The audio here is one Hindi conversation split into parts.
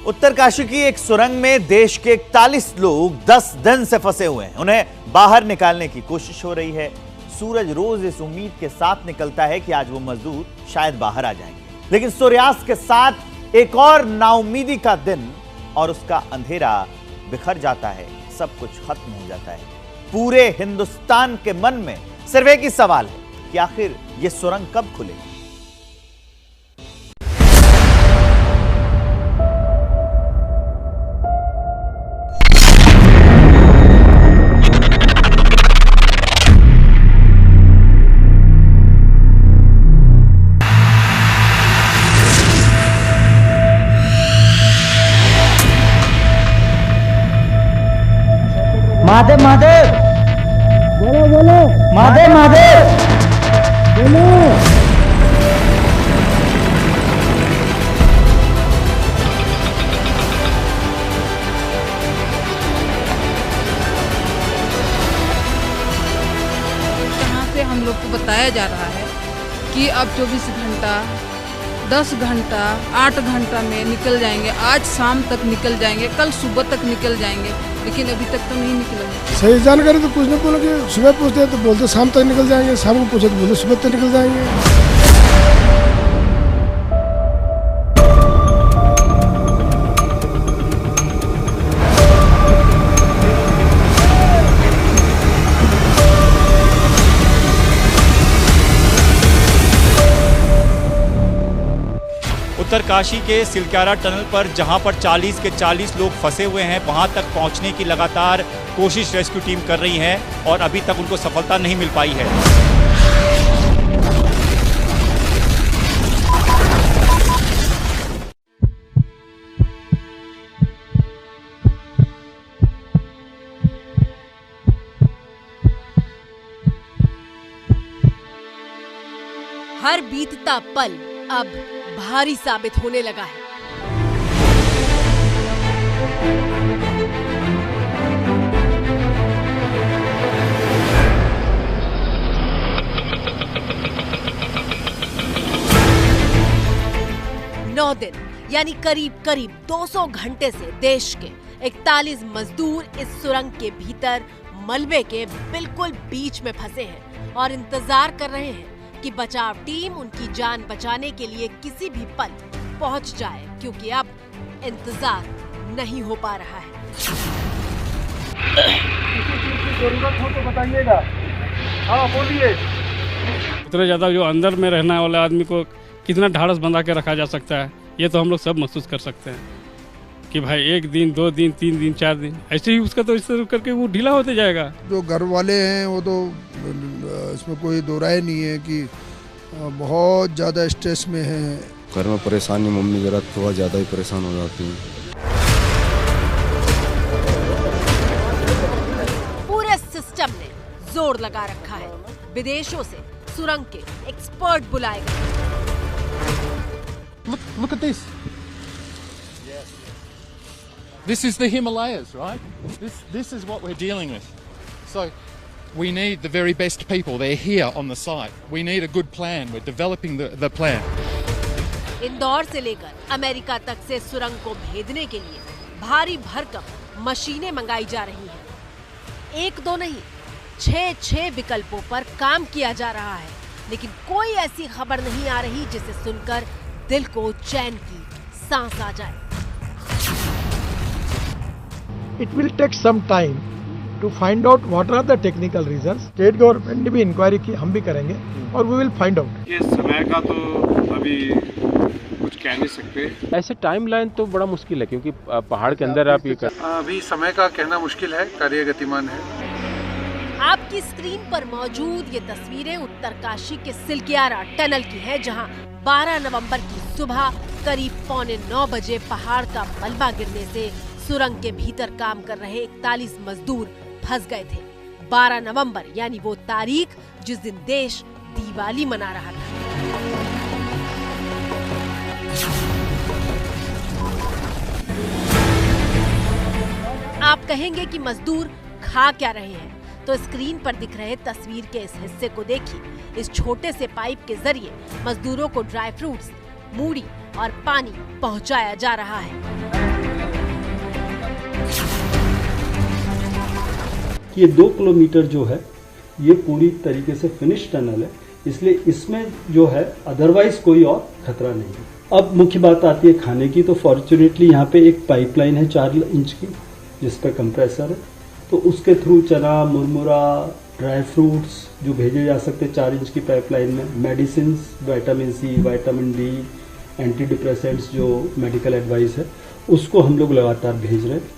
उत्तरकाशी की एक सुरंग में देश के 41 लोग 10 दिन से फंसे हुए हैं। उन्हें बाहर निकालने की कोशिश हो रही है। सूरज रोज इस उम्मीद के साथ निकलता है कि आज वो मजदूर शायद बाहर आ जाएंगे, लेकिन सूर्यास्त के साथ एक और नाउमीदी का दिन और उसका अंधेरा बिखर जाता है। सब कुछ खत्म हो जाता है। पूरे हिंदुस्तान के मन में सिर्फ एक ही सवाल है कि आखिर ये सुरंग कब खुलेगी। महादेव महादेव बोलो बोलो महादेव महादेव बोलो। यहाँ से हम लोग को बताया जा रहा है कि अब 24 घंटा 10 घंटा 8 घंटा में निकल जाएंगे। आज शाम तक निकल जाएंगे, कल सुबह तक निकल जाएंगे, लेकिन अभी तक तो नहीं निकले। सही जानकारी तो कुछ नहीं बोलोगे। सुबह पूछते हैं तो बोलते शाम तक निकल जाएंगे, शाम को पूछे तो बोलते सुबह तक निकल जाएंगे। उत्तरकाशी के सिलक्यारा टनल पर जहां पर 40 के 40 लोग फंसे हुए हैं, वहां तक पहुंचने की लगातार कोशिश रेस्क्यू टीम कर रही है और अभी तक उनको सफलता नहीं मिल पाई है। हर बीतता पल अब भारी साबित होने लगा है। नौ दिन यानी करीब 200 घंटे से देश के 41 मजदूर इस सुरंग के भीतर मलबे के बिल्कुल बीच में फंसे हैं और इंतजार कर रहे हैं कि बचाव टीम उनकी जान बचाने के लिए किसी भी पल पहुंच जाए, क्योंकि अब इंतजार नहीं हो पा रहा है। जरूरत हो तो बताइएगा। हाँ बोलिए। इतना ज़्यादा जो अंदर में रहने वाले आदमी को कितना ढाढ़स बंधा के रखा जा सकता है, ये तो हम लोग सब महसूस कर सकते हैं कि भाई 1 दिन 2 दिन 3 दिन 4 दिन ऐसे ही उसका तो इस तरह करके वो ढीला होते जाएगा। जो घर वाले हैं वो तो इसमें कोई दो राय नहीं है कि बहुत ज़्यादा स्ट्रेस में है। घर में परेशानी, मम्मी जरा थोड़ा ज़्यादा ही परेशान हो जाती है। पूरे सिस्टम ने जोर लगा रखा है। विदेशों से सुरंग के एक्सपर्ट बुलाए गए। Look at this. This is the Himalayas, right? This is what we're dealing with. So we need the very best people. They're here on the site. We need a good plan. We're developing the plan. Indore से लेकर अमेरिका तक से सुरंग को भेदने के लिए भारी भरकम मशीनें मंगाई जा रही हैं। 1-2 नहीं, 6 विकल्पों पर काम किया जा रहा है, लेकिन कोई ऐसी खबर नहीं आ रही जिसे सुनकर दिल को चैन की सांस आ जाए। It will take some time to find out what are the technical reasons. State government ने भी इंक्वायरी की, हम भी करेंगे और we will find out. ये समय का तो अभी कुछ कह नहीं सकते। ऐसे टाइमलाइन तो बड़ा मुश्किल है, क्योंकि पहाड़ के अंदर आप ये अभी समय का कहना मुश्किल है, कार्य गतिमान है। आपकी स्क्रीन पर मौजूद ये तस्वीरें उत्तरकाशी के सिलक्यारा टनल की है, जहां 12 नवंबर की सुबह करीब 8:45 बजे पहाड़ का मलबा गिरने से सुरंग के भीतर काम कर रहे 41 मजदूर फंस गए थे। 12 नवंबर यानी वो तारीख जिस दिन देश दिवाली मना रहा था। आप कहेंगे कि मजदूर खा क्या रहे हैं, तो स्क्रीन पर दिख रहे तस्वीर के इस हिस्से को देखिए। इस छोटे से पाइप के जरिए मजदूरों को ड्राई फ्रूट्स, मूढ़ी और पानी पहुंचाया जा रहा है। ये 2 किलोमीटर जो है ये पूरी तरीके से फिनिश टनल है, इसलिए इसमें जो है अदरवाइज कोई और खतरा नहीं है। अब मुख्य बात आती है खाने की, तो फॉर्चुनेटली यहाँ पे एक पाइपलाइन है 4 इंच की जिस पे कंप्रेसर है, तो उसके थ्रू चना, मुरमुरा, ड्राई फ्रूट्स जो भेजे जा सकते हैं 4 इंच की पाइपलाइन में, medicine, vitamin C, vitamin D, anti depressants जो मेडिकल एडवाइस है उसको हम लोग लगातार भेज रहे हैं।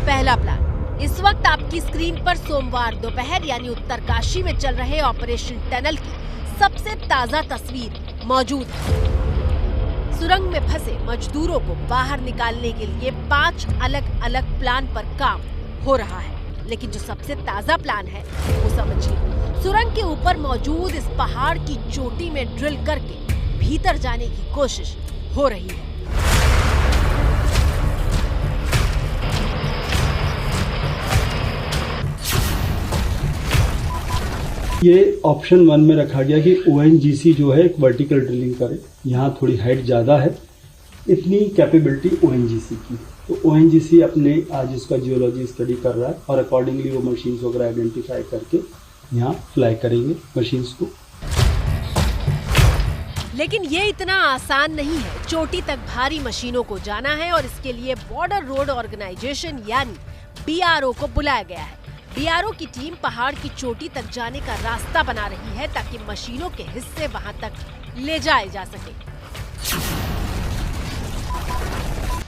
पहला प्लान इस वक्त आपकी स्क्रीन पर सोमवार दोपहर यानी उत्तरकाशी में चल रहे ऑपरेशन टनल की सबसे ताजा तस्वीर मौजूद है। सुरंग में फंसे मजदूरों को बाहर निकालने के लिए 5 अलग अलग प्लान पर काम हो रहा है, लेकिन जो सबसे ताजा प्लान है वो समझिए। सुरंग के ऊपर मौजूद इस पहाड़ की चोटी में ड्रिल करके भीतर जाने की कोशिश हो रही है। ये ऑप्शन 1 में रखा गया कि ONGC जो है एक वर्टिकल ड्रिलिंग करे, यहाँ थोड़ी हाइट ज़्यादा है, इतनी कैपेबिलिटी ONGC की। तो ONGC अपने आज इसका जियोलॉजी स्टडी कर रहा है और अकॉर्डिंगली वो मशीन्स वगैरह आइडेंटिफाई करके यहाँ फ्लाई करेंगे मशीन्स को। लेकिन ये इतना आसान नहीं है। चोटी तक भारी मशीनों को जाना है और इसके लिए बॉर्डर रोड ऑर्गेनाइजेशन यानी BRO को बुलाया गया है। BRO की टीम पहाड़ की चोटी तक जाने का रास्ता बना रही है ताकि मशीनों के हिस्से वहां तक ले जाए जा सके।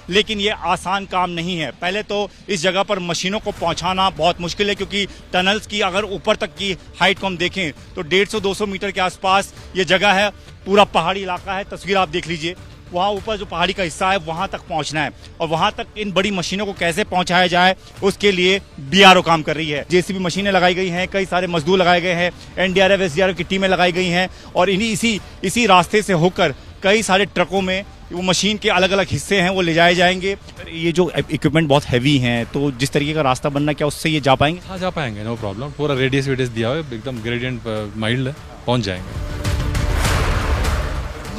लेकिन ये आसान काम नहीं है। पहले तो इस जगह पर मशीनों को पहुंचाना बहुत मुश्किल है, क्योंकि टनल्स की अगर ऊपर तक की हाइट को हम देखें तो 150-200 मीटर के आसपास ये जगह है। पूरा पहाड़ी इलाका है, तस्वीर आप देख लीजिए। वहाँ ऊपर जो पहाड़ी का हिस्सा है वहाँ तक पहुँचना है, और वहाँ तक इन बड़ी मशीनों को कैसे पहुँचाया जाए उसके लिए BRO काम कर रही है। JCB मशीनें लगाई गई हैं, कई सारे मजदूर लगाए गए हैं, NDRF SDRF की टीमें लगाई गई हैं, और इसी रास्ते से होकर कई सारे ट्रकों में वो मशीन के अलग अलग हिस्से हैं वो ले जाए जाएंगे। ये जो इक्विपमेंट बहुत हैवी हैं, तो जिस तरीके का रास्ता बनना, क्या उससे ये जा पाएंगे? हाँ, जा पाएंगे, नो प्रॉब्लम। पूरा रेडियस दिया हुआ है, एकदम ग्रेडियंट माइल्ड है, पहुँच जाएंगे।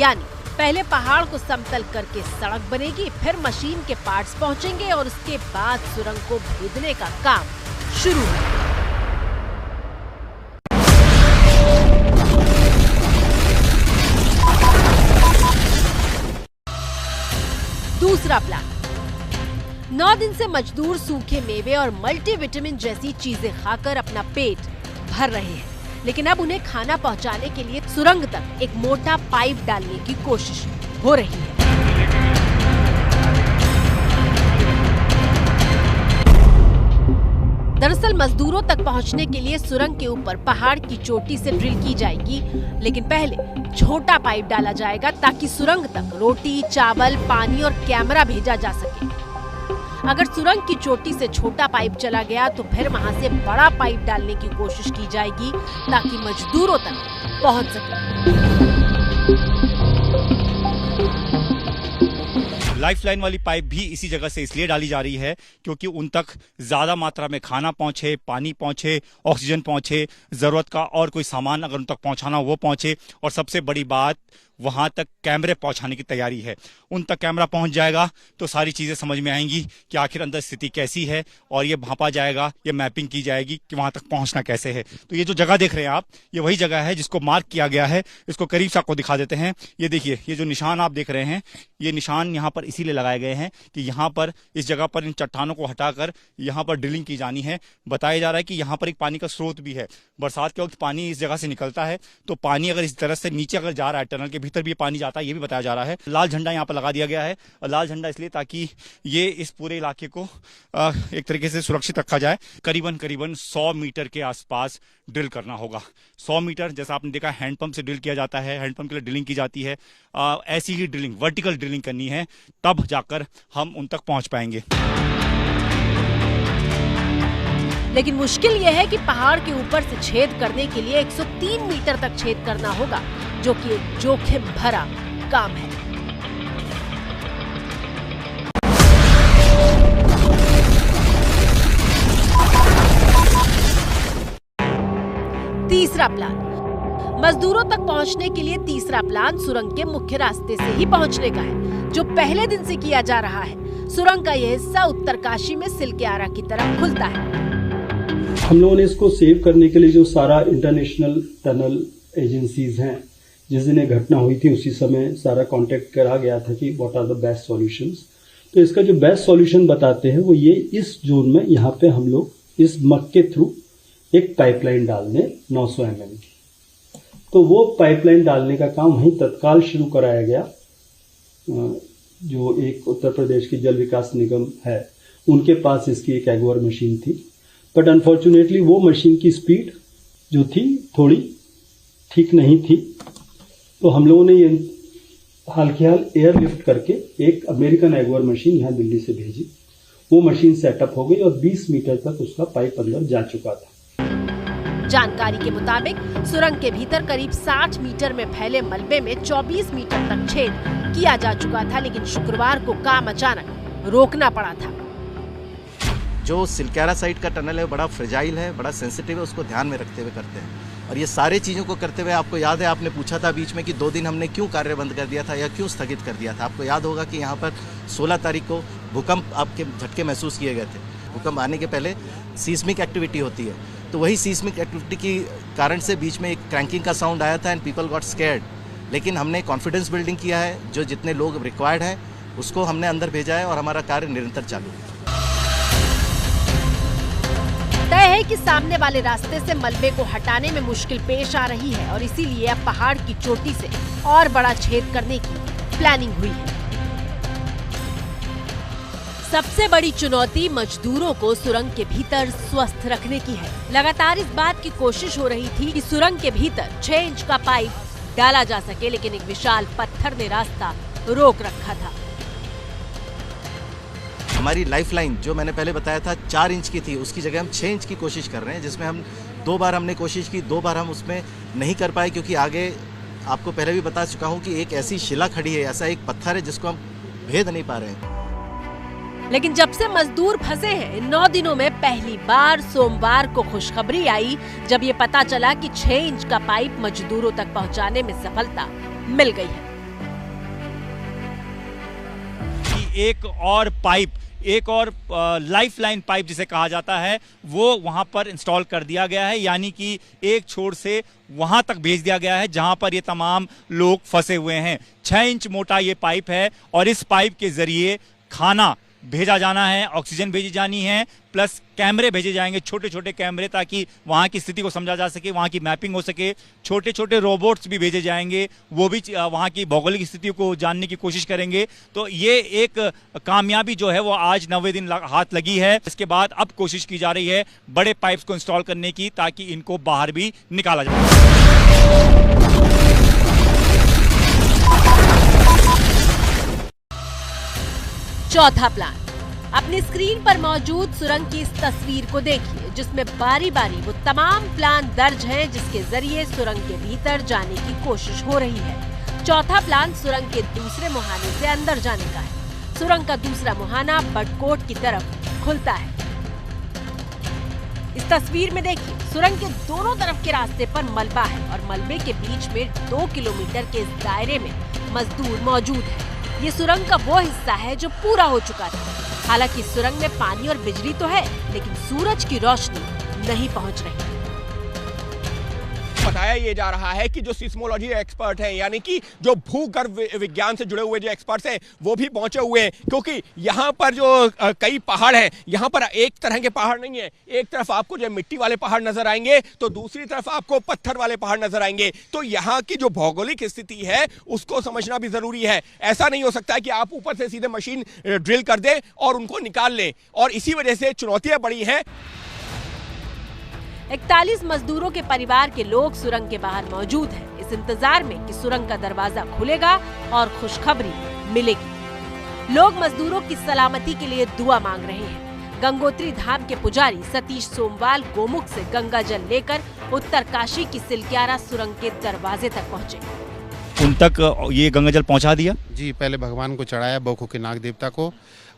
यानी पहले पहाड़ को समतल करके सड़क बनेगी, फिर मशीन के पार्ट्स पहुंचेंगे और उसके बाद सुरंग को भेदने का काम शुरू है। दूसरा प्लान, 9 दिन से मजदूर सूखे मेवे और मल्टीविटामिन जैसी चीजें खाकर अपना पेट भर रहे हैं, लेकिन अब उन्हें खाना पहुंचाने के लिए सुरंग तक एक मोटा पाइप डालने की कोशिश हो रही है। दरअसल मजदूरों तक पहुंचने के लिए सुरंग के ऊपर पहाड़ की चोटी से ड्रिल की जाएगी, लेकिन पहले छोटा पाइप डाला जाएगा ताकि सुरंग तक रोटी, चावल, पानी और कैमरा भेजा जा सके। अगर सुरंग की चोटी से छोटा पाइप चला गया तो फिर वहां से बड़ा पाइप डालने की कोशिश की जाएगी ताकि मजदूरों तक पहुंच सके। लाइफलाइन वाली पाइप भी इसी जगह से इसलिए डाली जा रही है क्योंकि उन तक ज्यादा मात्रा में खाना पहुंचे, पानी पहुंचे, ऑक्सीजन पहुंचे, जरूरत का और कोई सामान अगर उन तक पहुंचाना वो पहुंचे, और सबसे बड़ी बात वहां तक कैमरे पहुंचाने की तैयारी है। उन तक कैमरा पहुंच जाएगा तो सारी चीजें समझ में आएंगी कि आखिर अंदर स्थिति कैसी है, और ये भांपा जाएगा, ये मैपिंग की जाएगी कि वहां तक पहुंचना कैसे है। तो ये जो जगह देख रहे हैं आप, ये वही जगह है जिसको मार्क किया गया है। इसको करीब से आपको दिखा देते हैं। ये देखिए, ये जो निशान आप देख रहे हैं, ये निशान यहाँ पर इसीलिए लगाए गए हैं कि यहाँ पर इस जगह पर इन चट्टानों को हटाकर यहाँ पर ड्रिलिंग की जानी है। बताया जा रहा है कि यहाँ पर एक पानी का स्रोत भी है। बरसात के वक्त पानी इस जगह से निकलता है, तो पानी अगर इस तरह से नीचे अगर जा रहा है, टनल के भीतर भी पानी जाता है, ये भी बताया जा रहा है। लाल झंडा यहाँ पर लगा दिया गया है, और लाल झंडा इसलिए ताकि ये इस पूरे इलाके को एक तरीके से सुरक्षित रखा जाए। करीबन 100 मीटर के आसपास ड्रिल करना होगा। 100 मीटर, जैसा आपने देखा हैंडपंप से ड्रिल किया जाता है, हैंडपंप के लिए ड्रिलिंग की जाती है। ऐसी ही ड्रिलिंग, वर्टिकल ड्रिलिंग करनी है, तब जाकर हम उन तक पहुंच पाएंगे। लेकिन मुश्किल यह है कि पहाड़ के ऊपर से छेद करने के लिए 103 मीटर तक छेद करना होगा, जो कि एक जोखिम भरा काम है। तीसरा प्लान, मजदूरों तक पहुंचने के लिए तीसरा प्लान सुरंग के मुख्य रास्ते से ही पहुंचने का है, जो पहले दिन से किया जा रहा है। सुरंग का यह हिस्सा उत्तरकाशी में सिलक्यारा की तरफ खुलता है। हम लोगों ने इसको सेव करने के लिए जो सारा इंटरनेशनल टनल एजेंसीज हैं, जिस दिन ये घटना हुई थी उसी समय सारा कांटेक्ट करा गया था कि what are the best solutions. तो इसका जो बेस्ट सॉल्यूशन बताते हैं वो ये, इस जोन में यहाँ पे हम लोग इस मग के थ्रू एक पाइपलाइन डाल दें 900 mm की। तो वो पाइपलाइन डालने का काम वहीं तत्काल शुरू कराया गया। जो एक उत्तर प्रदेश की जल विकास निगम है, उनके पास इसकी एक एग्वर मशीन थी, बट अनफॉर्चुनेटली वो मशीन की स्पीड जो थी थोड़ी ठीक नहीं थी। तो हम लोगों ने ये हाल के हाल एयरलिफ्ट करके एक अमेरिकन एग्वर मशीन यहाँ दिल्ली से भेजी। वो मशीन सेटअप हो गई और 20 मीटर तक उसका पाइप अंदर जा चुका था। जानकारी के मुताबिक सुरंग के भीतर करीब 60 मीटर में फैले मलबे में 24 मीटर तक छेद किया जा चुका था, लेकिन शुक्रवार को काम अचानक रोकना पड़ा था। जो सिलक्यारा साइड का टनल है बड़ा फ्रेजाइल है, बड़ा सेंसिटिव है, उसको ध्यान में रखते हुए करते हैं। और ये सारे चीज़ों को करते हुए आपको याद है, आपने पूछा था बीच में कि 2 दिन हमने क्यों कार्य बंद कर दिया था या क्यों स्थगित कर दिया था। आपको याद होगा कि यहाँ पर 16 तारीख को भूकंप आपके झटके महसूस किए गए थे। भूकंप आने के पहले सीस्मिक एक्टिविटी होती है, तो वही सीस्मिक एक्टिविटी के कारण से बीच में एक क्रैंकिंग का साउंड आया था एंड पीपल गॉट स्कैर्ड। लेकिन हमने कॉन्फिडेंस बिल्डिंग किया है, जो जितने लोग रिक्वायर्ड हैं उसको हमने अंदर भेजा है और हमारा कार्य निरंतर चालू है। तय है कि सामने वाले रास्ते से मलबे को हटाने में मुश्किल पेश आ रही है और इसीलिए अब पहाड़ की चोटी से और बड़ा छेद करने की प्लानिंग हुई है। सबसे बड़ी चुनौती मजदूरों को सुरंग के भीतर स्वस्थ रखने की है। लगातार इस बात की कोशिश हो रही थी कि सुरंग के भीतर 6 इंच का पाइप डाला जा सके, लेकिन एक विशाल पत्थर ने रास्ता रोक रखा था। हमारी लाइफलाइन जो मैंने पहले बताया था 4 इंच की थी, उसकी जगह हम 6 इंच की कोशिश कर रहे हैं, जिसमें हम 2 बार हमने कोशिश की, 2 बार हम उसमें नहीं कर पाए, क्योंकि आगे आपको पहले भी बता चुका हूं कि एक ऐसी शिला खड़ी है, ऐसा एक पत्थर है जिसको हम भेद नहीं पा रहे हैं। लेकिन जब से मजदूर फंसे हैं, इन 9 दिनों में पहली बार सोमवार को खुशखबरी आई, जब ये पता चला कि 6 इंच का पाइप मजदूरों तक पहुंचाने में सफलता मिल गई है। एक और पाइप, एक और लाइफलाइन पाइप जिसे कहा जाता है, वो वहां पर इंस्टॉल कर दिया गया है, यानी कि एक छोर से वहां तक भेज दिया गया है जहां पर ये तमाम लोग फंसे हुए हैं। 6 इंच मोटा ये पाइप है और इस पाइप के जरिए खाना भेजा जाना है, ऑक्सीजन भेजी जानी है, प्लस कैमरे भेजे जाएंगे, छोटे छोटे कैमरे, ताकि वहाँ की स्थिति को समझा जा सके, वहाँ की मैपिंग हो सके। छोटे छोटे रोबोट्स भी भेजे जाएंगे, वो भी वहाँ की भौगोलिक स्थिति को जानने की कोशिश करेंगे। तो ये एक कामयाबी जो है वो आज 90 दिन हाथ लगी है। इसके बाद अब कोशिश की जा रही है बड़े पाइप्स को इंस्टॉल करने की, ताकि इनको बाहर भी निकाला जाए। चौथा प्लान। अपनी स्क्रीन पर मौजूद सुरंग की इस तस्वीर को देखिए, जिसमें बारी बारी वो तमाम प्लान दर्ज हैं जिसके जरिए सुरंग के भीतर जाने की कोशिश हो रही है। चौथा प्लान सुरंग के दूसरे मुहाने से अंदर जाने का है। सुरंग का दूसरा मुहाना बडकोट की तरफ खुलता है। इस तस्वीर में देखिए, सुरंग के दोनों तरफ के रास्ते पर मलबा है और मलबे के बीच में 2 किलोमीटर के इस दायरे में मजदूर मौजूद है। ये सुरंग का वो हिस्सा है जो पूरा हो चुका था। हालांकि सुरंग में पानी और बिजली तो है, लेकिन सूरज की रोशनी नहीं पहुंच रही। बताया ये जा रहा है कि जो सिस्मोलॉजी एक्सपर्ट हैं, यानी कि जो भूगर्भ विज्ञान से जुड़े हुए जो एक्सपर्ट्स हैं, वो भी पहुंचे हुए हैं, क्योंकि यहाँ पर जो कई पहाड़ हैं, यहाँ पर एक तरह के पहाड़ नहीं है। एक तरफ आपको जो मिट्टी वाले पहाड़ नजर आएंगे, तो दूसरी तरफ आपको पत्थर वाले पहाड़ नजर आएंगे। तो यहाँ की जो भौगोलिक स्थिति है उसको समझना भी जरूरी है। ऐसा नहीं हो सकता है कि आप ऊपर से सीधे मशीन ड्रिल कर दें और उनको निकाल लें, और इसी वजह से चुनौतियां बड़ी हैं। 41 मजदूरों के परिवार के लोग सुरंग के बाहर मौजूद हैं, इस इंतजार में कि सुरंग का दरवाजा खुलेगा और खुशखबरी मिलेगी। लोग मजदूरों की सलामती के लिए दुआ मांग रहे हैं। गंगोत्री धाम के पुजारी सतीश सोमवाल गोमुख से गंगा जल लेकर उत्तरकाशी की सिलक्यारा सुरंग के दरवाजे तक पहुँचे। उन तक ये गंगा जल पहुँचा दिया जी। पहले भगवान को चढ़ाया, बोखो के नाग देवता को,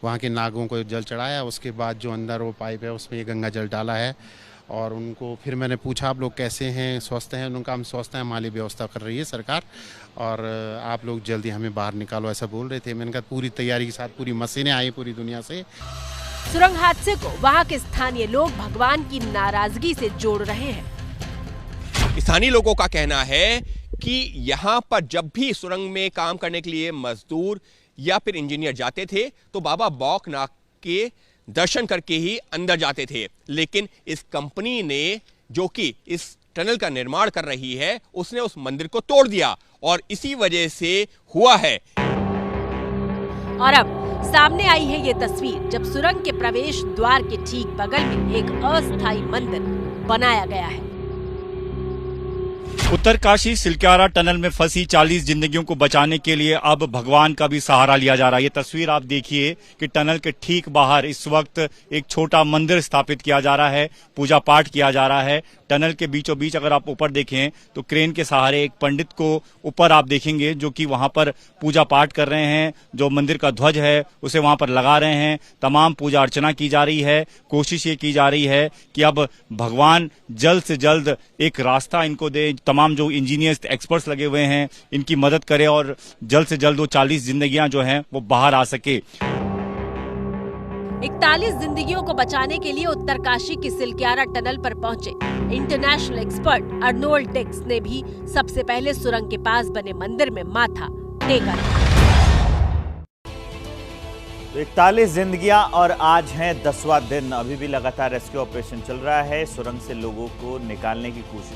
वहाँ के नागों को जल चढ़ाया। उसके बाद जो अंदर वो पाइप है उसमें ये गंगा जल डाला है। और उनको फिर मैंने पूछा आप लोग कैसे हैं, स्वस्थ हैं? उनका हम स्वस्थ हैं, हमारी व्यवस्था कर रही है सरकार, और आप लोग जल्दी हमें बाहर निकालो, ऐसा बोल रहे थे। मैंने कहा पूरी तैयारी के साथ पूरी मशीनें आई पूरी दुनिया से। सुरंग हादसे को वहां के स्थानीय लोग भगवान की नाराजगी से जोड़ रहे हैं। स्थानीय लोगों का कहना है कि यहाँ पर जब भी सुरंग में काम करने के लिए मजदूर या फिर इंजीनियर जाते थे तो बाबा बौखनाथ के दर्शन करके ही अंदर जाते थे, लेकिन इस कंपनी ने जो कि इस टनल का निर्माण कर रही है उसने उस मंदिर को तोड़ दिया और इसी वजह से हुआ है। और अब सामने आई है ये तस्वीर जब सुरंग के प्रवेश द्वार के ठीक बगल में एक अस्थायी मंदिर बनाया गया है। उत्तरकाशी सिलक्यारा टनल में फंसी 40 जिंदगियों को बचाने के लिए अब भगवान का भी सहारा लिया जा रहा है। ये तस्वीर आप देखिए कि टनल के ठीक बाहर इस वक्त एक छोटा मंदिर स्थापित किया जा रहा है, पूजा पाठ किया जा रहा है। टनल के बीचों बीच अगर आप ऊपर देखें तो क्रेन के सहारे एक पंडित को ऊपर आप देखेंगे जो कि वहां पर पूजा पाठ कर रहे हैं, जो मंदिर का ध्वज है उसे वहां पर लगा रहे हैं। तमाम पूजा अर्चना की जा रही है। कोशिश ये की जा रही है कि अब भगवान जल्द से जल्द एक रास्ता इनको दे। तमाम जो इंजीनियर्स एक्सपर्ट्स लगे हुए हैं इनकी मदद करें और जल्द से जल्द वो 40 जिंदगियां जो हैं वो बाहर आ सके। 41 जिंदगियों को बचाने के लिए उत्तरकाशी की सिलक्यारा टनल पर पहुंचे इंटरनेशनल एक्सपर्ट अर्नोल्ड डिक्स ने भी सबसे पहले सुरंग के पास बने मंदिर में माथा टेका। 41 जिंदगियां और आज है 10वां दिन। अभी भी लगातार रेस्क्यू ऑपरेशन चल रहा है। सुरंग से लोगों को निकालने की कोशिश